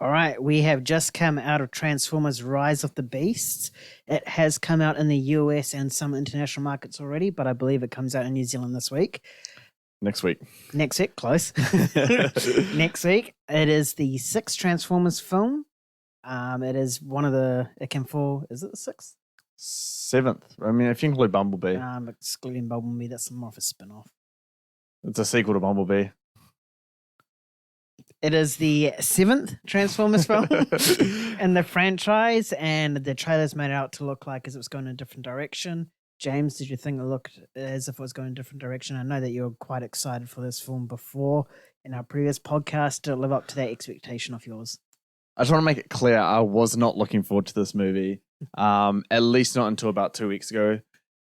All right, we have just come out of Transformers Rise of the Beasts. It has come out in the US and some international markets already, but I believe it comes out in New Zealand this week. Next week. Next week, close. Next week. It is the sixth Transformers film. It is one of the, it can fall, is it the sixth? Seventh. I mean, if you include Bumblebee. Excluding Bumblebee, that's more of a spin off. It's a sequel to Bumblebee. It is the seventh Transformers film in the franchise, and the trailers made it out to look like as it was going in a different direction. James, did you think it looked as if it was going in a different direction? I know that you were quite excited for this film before in our previous podcast. Did it live up to that expectation of yours? I just want to make it clear, I was not looking forward to this movie, at least not until about 2 weeks ago.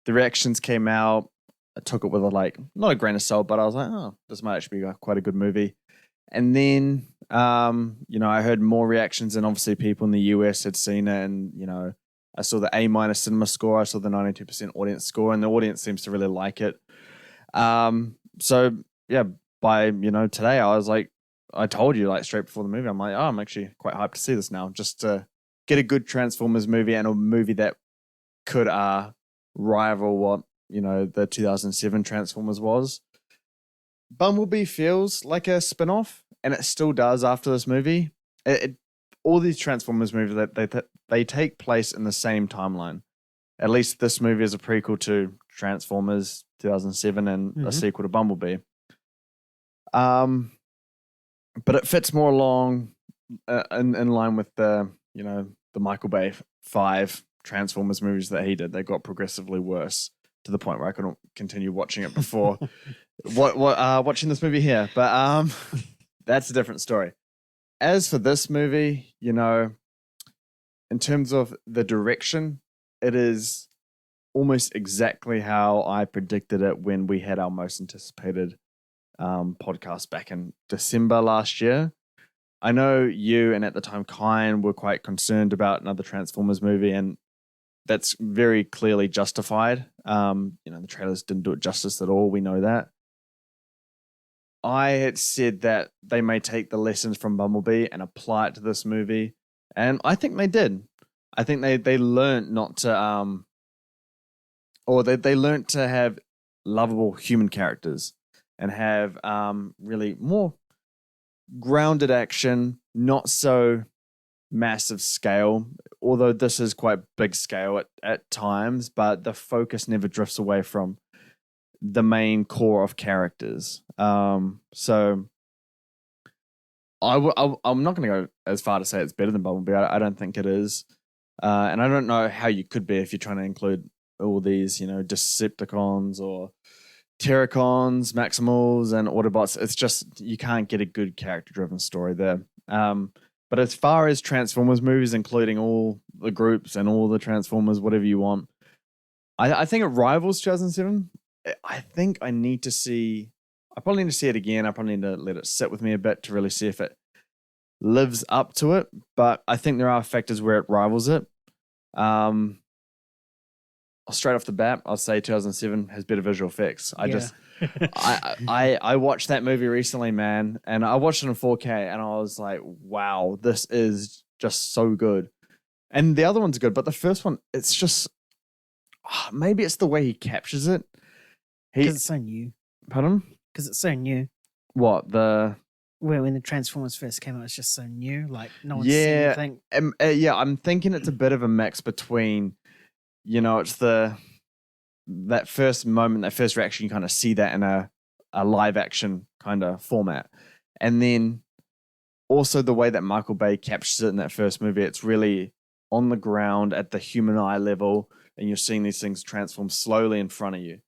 The reactions came out. I took it with not a grain of salt, but I was like, oh, this might actually be quite a good movie. And then, I heard more reactions, and obviously people in the US had seen it, and, I saw the A- cinema score, I saw the 92% audience score, and the audience seems to really like it. So, yeah, by, today I was like, I told you, straight before the movie, I'm like, oh, I'm actually quite hyped to see this now, just to get a good Transformers movie and a movie that could rival what, the 2007 Transformers was. Bumblebee feels like a spin-off, and it still does after this movie. All these Transformers movies, they take place in the same timeline. At least this movie is a prequel to Transformers 2007 and a sequel to Bumblebee. But it fits more along in line with the Michael Bay 5 Transformers movies that he did. They got progressively worse to the point where I couldn't continue watching it before watching this movie here. But that's a different story. As for this movie, in terms of the direction, it is almost exactly how I predicted it when we had our most anticipated podcast back in December last year. I know you and at the time Kyan were quite concerned about another Transformers movie, and that's very clearly justified. The trailers didn't do it justice at all. We know that. I had said that they may take the lessons from Bumblebee and apply it to this movie, and I think they did. I think they learned not to they learned to have lovable human characters and have really more grounded action, not so massive scale, although this is quite big scale at times, but the focus never drifts away from the main core of characters. So I'm not going to go as far to say it's better than Bumblebee. I don't think it is. And I don't know how you could be if you're trying to include all these, Decepticons or Terracons, Maximals, and Autobots. It's just, you can't get a good character-driven story there. But as far as Transformers movies, including all the groups and all the Transformers, whatever you want, I think it rivals 2007. I think I probably need to see it again. I probably need to let it sit with me a bit to really see if it lives up to it. But I think there are factors where it rivals it. Straight off the bat, I'll say 2007 has better visual effects. I watched that movie recently, man, and I watched it in 4K, and I was like, wow, this is just so good. And the other one's good, but the first one, it's just, maybe it's the way he captures it. Because it's so new. Pardon? Because it's so new. What, when the Transformers first came out, it's just so new. Like, no one's seen anything. I'm thinking it's a bit of a mix between, it's that first moment, that first reaction, you kind of see that in a live action kind of format. And then also the way that Michael Bay captures it in that first movie, it's really on the ground at the human eye level, and you're seeing these things transform slowly in front of you.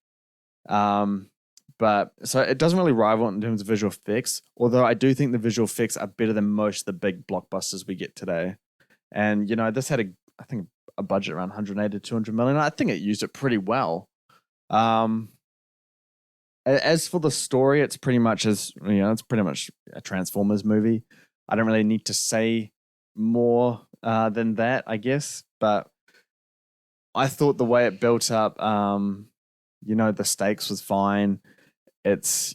But so it doesn't really rival in terms of visual effects, although I do think the visual effects are better than most of the big blockbusters we get today. And, this had I think a budget around 180 to 200 million. I think it used it pretty well. As for the story, it's pretty much it's pretty much a Transformers movie. I don't really need to say more than that, I guess. But I thought the way it built up, the stakes was fine. It's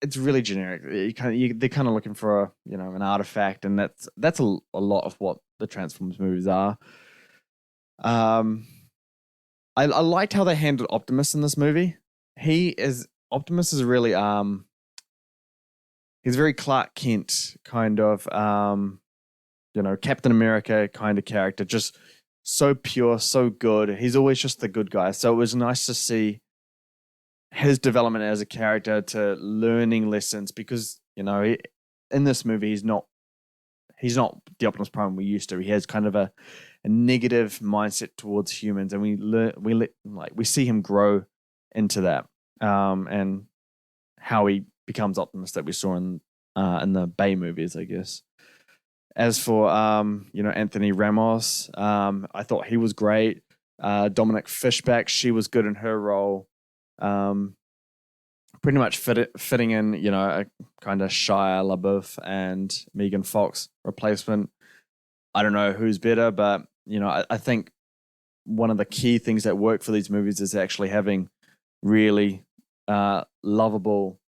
it's really generic. They're kind of looking for an artifact, and that's a lot of what the Transformers movies are. I liked how they handled Optimus in this movie. Optimus is really he's very Clark Kent kind of Captain America kind of character, just so pure, so good. He's always just the good guy. So it was nice to see his development as a character to learning lessons, because in this movie he's not the Optimus Prime we used to. He has kind of a negative mindset towards humans, and we see him grow into that, and how he becomes Optimus that we saw in the Bay movies, I guess. As for Anthony Ramos, I thought he was great. Dominic Fishback, she was good in her role. Pretty much fitting in, a kind of Shia LaBeouf and Megan Fox replacement. I don't know who's better, but I think one of the key things that work for these movies is actually having really lovable,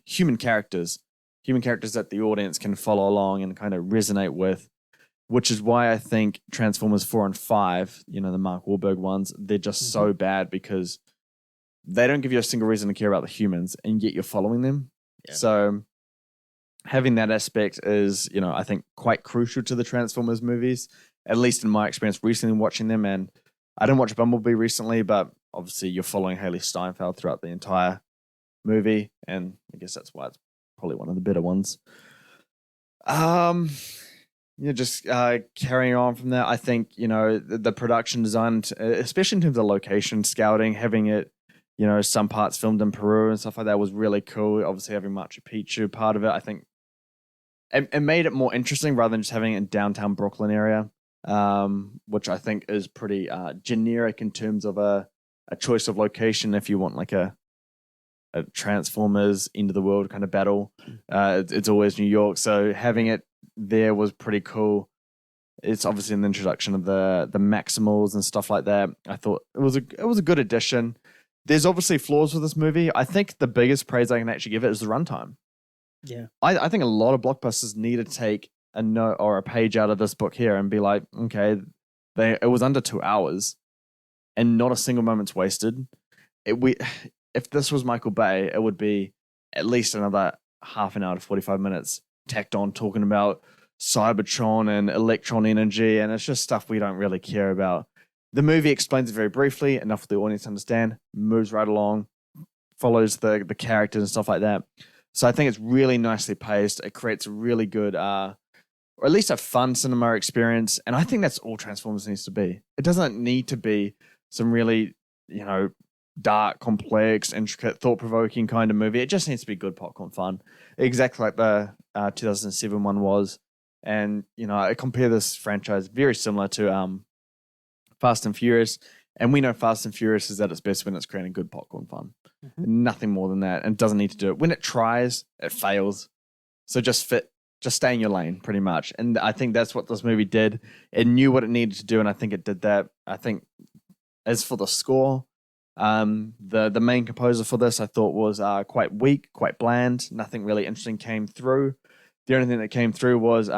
human characters that the audience can follow along and kind of resonate with. Which is why I think Transformers 4 and 5, the Mark Wahlberg ones, they're just so bad, because they don't give you a single reason to care about the humans, and yet you're following them. Yeah. So having that aspect is, I think quite crucial to the Transformers movies, at least in my experience recently watching them. And I didn't watch Bumblebee recently, but obviously you're following Haley Steinfeld throughout the entire movie, and I guess that's why it's probably one of the better ones. Just carrying on from that, I think, the production design, especially in terms of location scouting, having it, some parts filmed in Peru and stuff like that was really cool. Obviously having Machu Picchu part of it, I think it made it more interesting rather than just having it in downtown Brooklyn area, which I think is pretty generic in terms of a choice of location if you want like a Transformers end of the world kind of battle. It's always New York, so having it there was pretty cool. It's obviously an introduction of the Maximals and stuff like that. I thought it was a good addition. There's obviously flaws with this movie. I think the biggest praise I can actually give it is the runtime. Yeah, I think a lot of blockbusters need to take a note or a page out of this book here and be like, okay, it was under 2 hours, and not a single moment's wasted. If this was Michael Bay, it would be at least another half an hour to 45 minutes tacked on talking about Cybertron and electron energy, and it's just stuff we don't really care about. The movie explains it very briefly, enough for the audience to understand, moves right along, follows the characters and stuff like that. So I think it's really nicely paced. It creates a really good, or at least a fun cinema experience, and I think that's all Transformers needs to be. It doesn't need to be some really, dark, complex, intricate, thought-provoking kind of movie. It just needs to be good popcorn fun, exactly like the 2007 one was. And I compare this franchise very similar to Fast and Furious, and we know Fast and Furious is at its best when it's creating good popcorn fun. Nothing more than that, and doesn't need to do it. When it tries, it fails. So just stay in your lane, pretty much. And I think that's what this movie did. It knew what it needed to do, and I think it did that. I think as for the score, the main composer for this I thought was quite weak, quite bland. Nothing really interesting came through. The only thing that came through was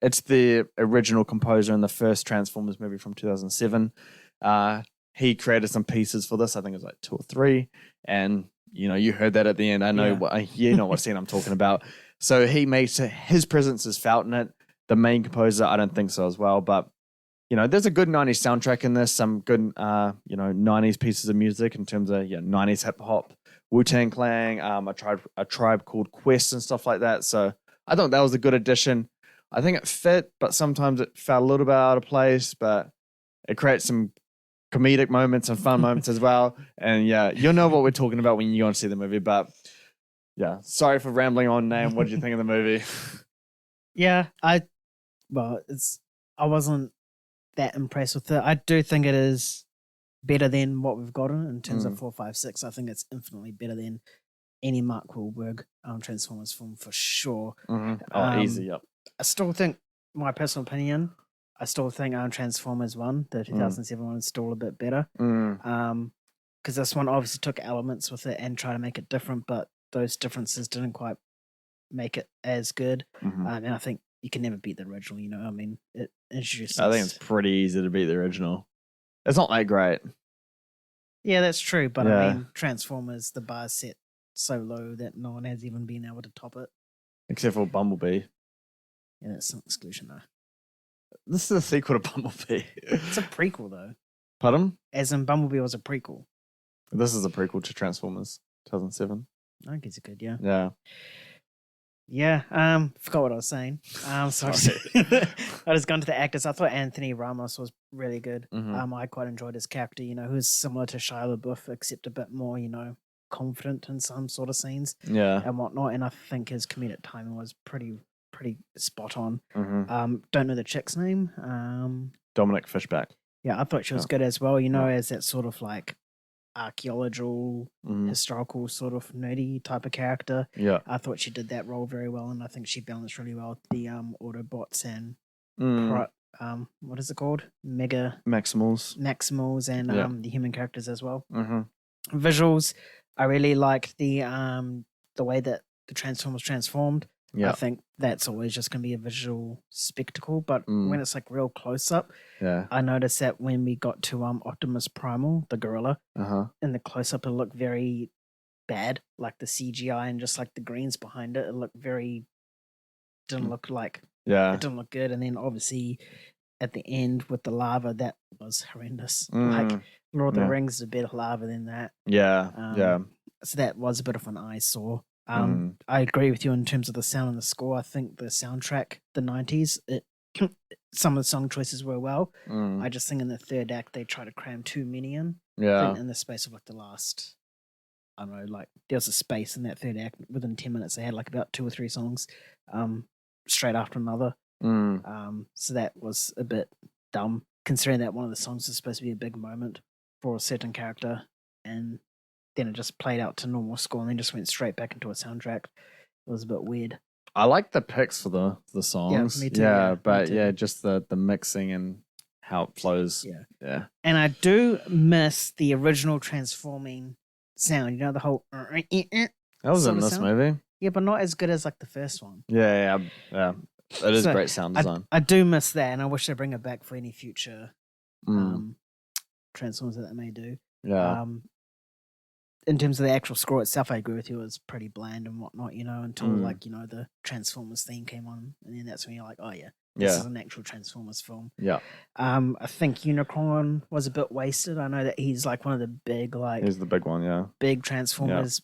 it's the original composer in the first Transformers movie from 2007. He created some pieces for this. I think it was like 2 or 3, and you heard that at the end. I know what scene I'm talking about. So he makes his presence is felt in it. The main composer, I don't think so as well, but there's a good 90s soundtrack in this, some good, 90s pieces of music in terms of 90s hip hop, Wu-Tang Clan, a tribe called Quest and stuff like that. So I thought that was a good addition. I think it fit, but sometimes it felt a little bit out of place, but it creates some comedic moments and fun moments as well. And you'll know what we're talking about when you go and see the movie. But sorry for rambling on, Nam. What did you think of the movie? I wasn't that impressed with it. I do think it is better than what we've gotten in terms of 4, 5, 6. I think it's infinitely better than any Mark Wahlberg Transformers film for sure. Easy, yep. I still think, my personal opinion, Transformers 1, the 2007 one, is still a bit better. because this one obviously took elements with it and tried to make it different, but those differences didn't quite make it as good. And I think you can never beat the original. You know, I mean, it introduces. I think it's pretty easy to beat the original. It's not that great. Yeah, that's true. But Yeah. I mean, Transformers, the bar set so low that no one has even been able to top it. Except for Bumblebee. Yeah, that's an exclusion though. This is a sequel to Bumblebee. It's a prequel though. Pardon? As in Bumblebee was a prequel. This is a prequel to Transformers 2007. I guess it could, yeah. Yeah. Yeah, forgot what I was saying. So I just gone to the actors. I thought Anthony Ramos was really good. I quite enjoyed his character, you know, who's similar to Shia LaBeouf, except a bit more, you know, confident in some sort of scenes and whatnot. And I think his comedic timing was pretty spot on. Don't know the chick's name. Dominic Fishback. Yeah, I thought she was good as well, you know, as that sort of like archaeological, historical sort of nerdy type of character. Yeah. I thought she did that role very well, and I think she balanced really well the Autobots and what is it called? Maximals and the human characters as well. Visuals, I really liked the way that the Transformers transformed. I think that's always just going to be a visual spectacle, but when it's like real close up, I noticed that when we got to Optimus Primal, the gorilla, in the close up, it looked very bad, like the CGI and just like the greens behind it. It looked very didn't look like it didn't look good. And then obviously at the end with the lava, that was horrendous. Like Lord of the Rings is a better lava than that. So that was a bit of an eyesore. I agree with you in terms of the sound and the score. I think the soundtrack, the 90s, some of the song choices were well. I just think in the third act they try to cram too many in. I think in the space of like the last, I don't know, like there was a space in that third act. Within 10 minutes they had like about 2 or 3 songs straight after another. So that was a bit dumb, considering that one of the songs is supposed to be a big moment for a certain character, and then it just played out to normal score and then just went straight back into a soundtrack. It was a bit weird. I like the picks for the songs. Yeah, me too. But just the mixing and how it flows. Yeah. And I do miss the original transforming sound. You know, the whole that was in this movie. Yeah, but not as good as like the first one. Yeah. It is great sound design. I do miss that, and I wish they bring it back for any future Transformers that they may do. Yeah. In terms of the actual score itself, I agree with you. It was pretty bland and whatnot, you know, until like, you know, the Transformers theme came on, and then that's when you're like, oh yeah, this is an actual Transformers film. Yeah. I think Unicron was a bit wasted. I know that he's like one of the big, like he's the big one, yeah. Big Transformers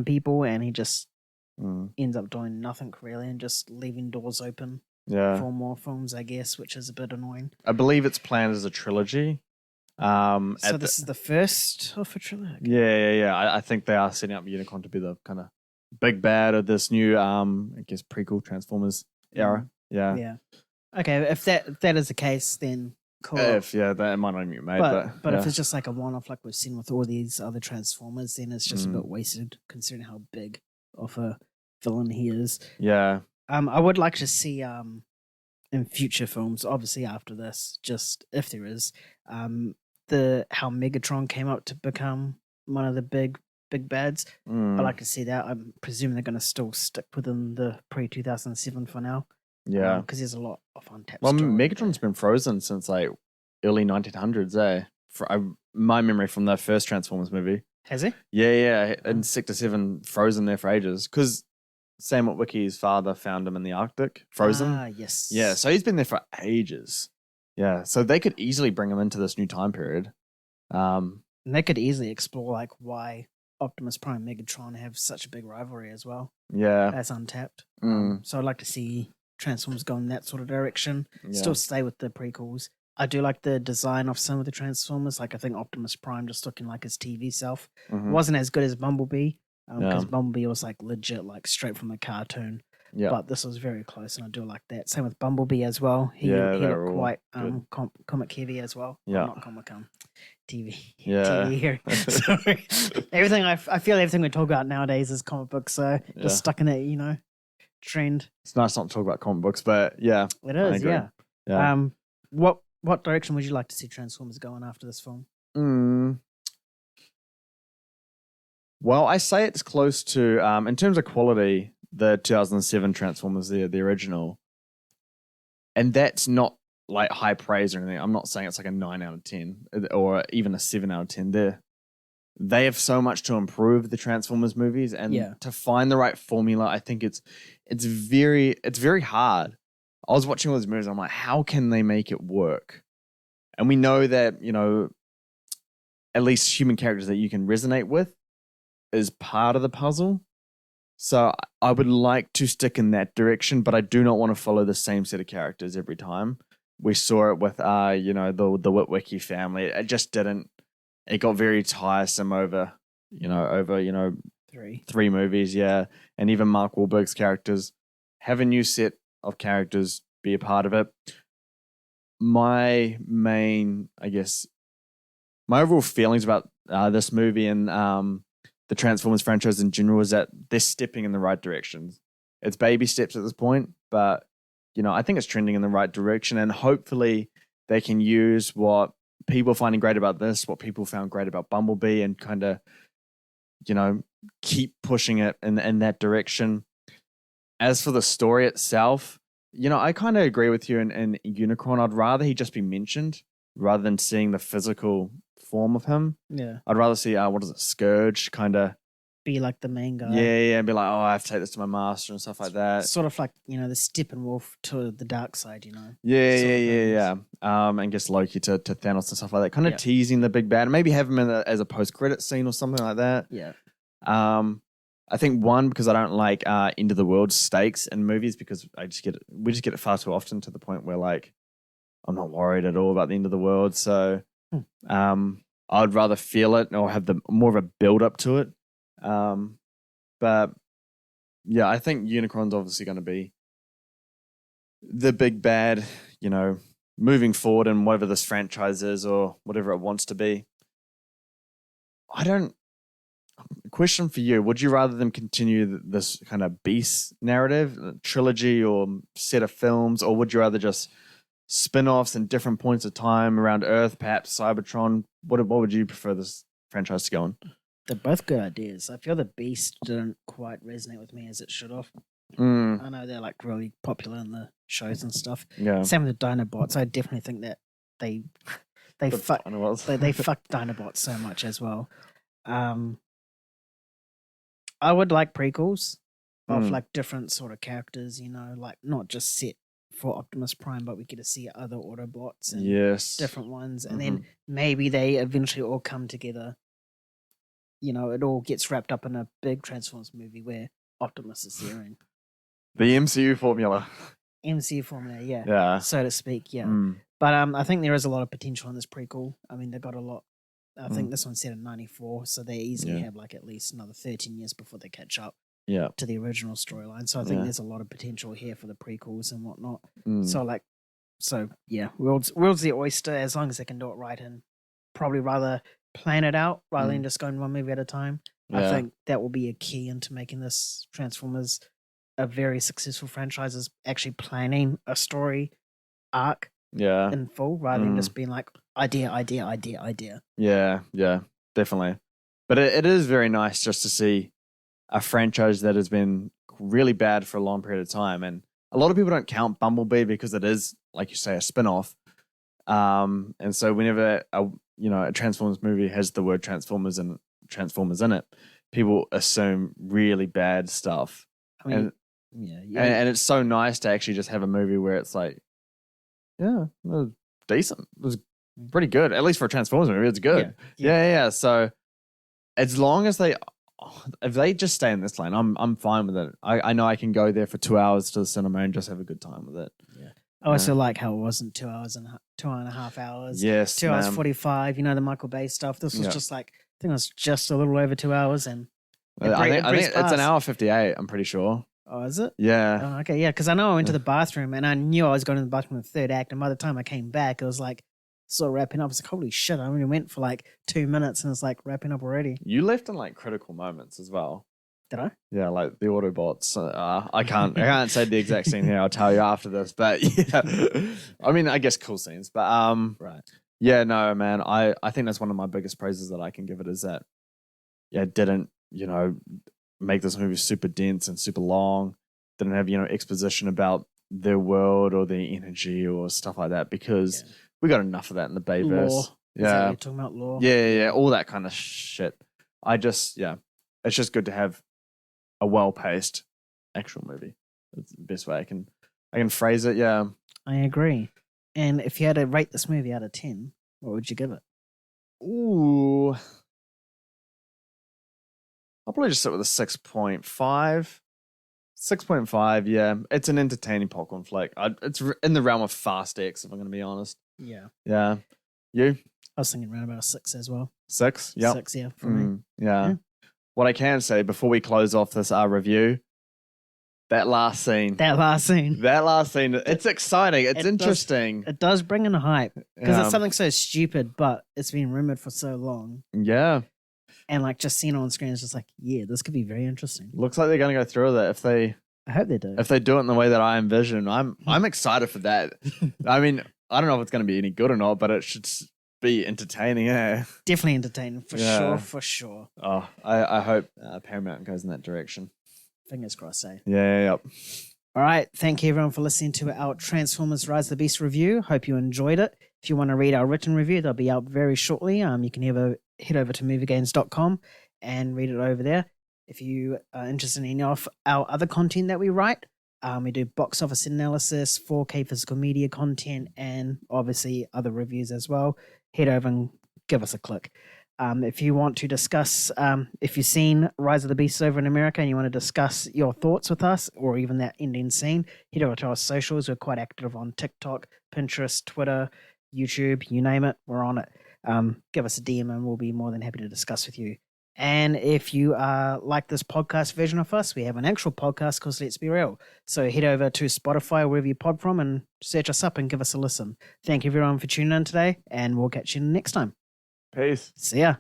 people, and he just ends up doing nothing really and just leaving doors open for more films, I guess, which is a bit annoying. I believe it's planned as a trilogy. So this is the first of a trilogy. Yeah. I think they are setting up Unicron to be the kind of big bad of this new, I guess, prequel Transformers era. Yeah. Okay, if that is the case, then cool. That might not even be made. But if it's just like a one-off, like we've seen with all these other Transformers, then it's just a bit wasted, considering how big of a villain he is. Yeah. I would like to see in future films, obviously after this, just if there is, how Megatron came up to become one of the big bads. I'd like to see that. I'm presuming they're going to still stick within the pre-2007 for now. Yeah, because there's a lot of untapped. Well, Megatron's been frozen since like early 1900s. My memory from the first Transformers movie. Has he? Yeah. In Sector 7, frozen there for ages because Sam Witwicky's father found him in the Arctic, frozen. Ah, yes. Yeah, so he's been there for ages. Yeah, so they could easily bring him into this new time period. And they could easily explore like why Optimus Prime and Megatron have such a big rivalry as well. Yeah. That's untapped. So I'd like to see Transformers go in that sort of direction. Yeah. Still stay with the prequels. I do like the design of some of the Transformers. Like I think Optimus Prime just looking like his TV self. Wasn't as good as Bumblebee. Because Bumblebee was like legit, like straight from the cartoon. Yeah. But this was very close, and I do like that. Same with Bumblebee as well. He looked quite comic heavy as well. Yeah. Well, not comic, TV. Yeah. TV here. Sorry. Everything I feel everything we talk about nowadays is comic books, so just stuck in that, trend. It's nice not to talk about comic books, but yeah. It is, yeah. What direction would you like to see Transformers going after this film? Well, I say it's close to, in terms of quality, the 2007 Transformers, the original. And that's not like high praise or anything. I'm not saying it's like a 9 out of 10 or even a 7 out of 10. They have so much to improve the Transformers movies, and to find the right formula, I think it's very hard. I was watching all these movies, I'm like, how can they make it work? And we know that, at least human characters that you can resonate with is part of the puzzle. So I would like to stick in that direction, but I do not want to follow the same set of characters every time. We saw it with, the Witwicky family. It just didn't. It got very tiresome over three movies, yeah. And even Mark Wahlberg's characters. Have a new set of characters be a part of it. My overall feelings about this movie and the Transformers franchise in general is that they're stepping in the right direction. It's baby steps at this point, but I think it's trending in the right direction, and hopefully they can use what people are finding great about this, what people found great about Bumblebee, and kind of, keep pushing it in that direction. As for the story itself, I kind of agree with you in Unicron. I'd rather he just be mentioned rather than seeing the physical form of him. Yeah. I'd rather see, Scourge kind of be like the main guy. Yeah, and be like, oh, I have to take this to my master and stuff like that. Sort of like, the Steppenwolf to the dark side, Yeah. And guess Loki to Thanos and stuff like that. Kind of teasing the big bad. Maybe have him as a post-credit scene or something like that. Yeah. I think because I don't like end of the world stakes in movies, because we just get it far too often to the point where like I'm not worried at all about the end of the world. So I'd rather feel it or have more of a build up to it. But yeah, I think Unicron's obviously going to be the big bad, moving forward in whatever this franchise is or whatever it wants to be. Question for you: would you rather them continue this kind of Beast narrative, trilogy, or set of films, or would you rather just spin-offs in different points of time around Earth, perhaps Cybertron? What would you prefer this franchise to go on? They're both good ideas. I feel the Beast didn't quite resonate with me as it should have. I know they're like really popular in the shows and stuff. Yeah. Same with the Dinobots. I definitely think that they fucked Dinobots so much as well. I would like prequels of like different sort of characters, like not just set for Optimus Prime, but we get to see other Autobots and different ones. And then maybe they eventually all come together. It all gets wrapped up in a big Transformers movie where Optimus is there. And the MCU formula. Yeah. So to speak, yeah. But I think there is a lot of potential in this prequel. I mean, they've got a lot. I think this one's set in 94, so they easily have like at least another 13 years before they catch up to the original storyline. So I think there's a lot of potential here for the prequels and whatnot. So world's the oyster, as long as they can do it right and probably rather plan it out rather than just going one movie at a time. I think that will be a key into making this Transformers a very successful franchise, is actually planning a story arc in full rather than just being like idea. Yeah, definitely. But it is very nice just to see a franchise that has been really bad for a long period of time. And a lot of people don't count Bumblebee because it is, like you say, a spin-off. And so whenever a Transformers movie has the word Transformers in it, people assume really bad stuff. I mean, and it's so nice to actually just have a movie where it's like, it was decent. It was pretty good, at least for a Transformers movie. It's good. Yeah. So as long as if they just stay in this lane, I'm fine with it. I know I can go there for 2 hours to the cinema and just have a good time with it. Yeah. I also like how it wasn't 2 hours and 2.5 hours. Yes, 2 hours 45. The Michael Bay stuff. This was just like, I think it was just a little over 2 hours, and I think it's an hour 58. I'm pretty sure. Oh, is it? Yeah. Oh, okay, yeah. Because I know I went to the bathroom and I knew I was going to the bathroom in the third act, and by the time I came back, it was like sort of wrapping up. I was like, holy shit! I only went for like 2 minutes, and it's like wrapping up already. You left in like critical moments as well. Did I? Yeah, like the Autobots. I can't say the exact scene here. I'll tell you after this. But yeah, I mean, I guess cool scenes. But right. Yeah, no, man. I think that's one of my biggest praises that I can give it, is that it didn't make this movie super dense and super long. Didn't have, exposition about their world or their energy or stuff like that, because we got enough of that in the Bayverse. Lore. Is that what Yeah. you're talking about lore? Yeah. All that kind of shit. It's just good to have a well-paced action movie. That's the best way I can phrase it. Yeah. I agree. And if you had to rate this movie out of 10, what would you give it? Ooh. I'll probably just sit with a 6.5. 6.5, yeah. It's an entertaining popcorn flick. It's in the realm of Fast X, if I'm going to be honest. Yeah. Yeah. You? I was thinking around about a 6 as well. 6? Yeah. 6, yeah, for me. Yeah. Yeah. What I can say before we close off this review, that last scene, it's exciting. It's interesting. It does bring in hype because Yeah. it's something so stupid, but it's been rumored for so long. Yeah. And like just seeing it on screen is just like, yeah, this could be very interesting. Looks like they're going to go through with it. I hope they do. If they do it in the way that I envision, I'm excited for that. I mean, I don't know if it's going to be any good or not, but it should be entertaining. Yeah. Definitely entertaining for sure. Oh, I hope Paramount goes in that direction. Fingers crossed, eh? Yeah. All right. Thank you, everyone, for listening to our Transformers Rise of the Beast review. Hope you enjoyed it. If you want to read our written review, they'll be out very shortly. You can head over to moviegames.com and read it over there. If you are interested in any of our other content that we write, we do box office analysis, 4K physical media content, and obviously other reviews as well. Head over and give us a click. If you want to discuss, if you've seen Rise of the Beasts over in America and you want to discuss your thoughts with us or even that ending scene, head over to our socials. We're quite active on TikTok, Pinterest, Twitter, YouTube, you name it, we're on it. Give us a DM and we'll be more than happy to discuss with you. And if you like this podcast version of us, we have an actual podcast called Let's Be Real. So head over to Spotify, wherever you pod from, and search us up and give us a listen. Thank you everyone for tuning in today, and we'll catch you next time. Peace. See ya.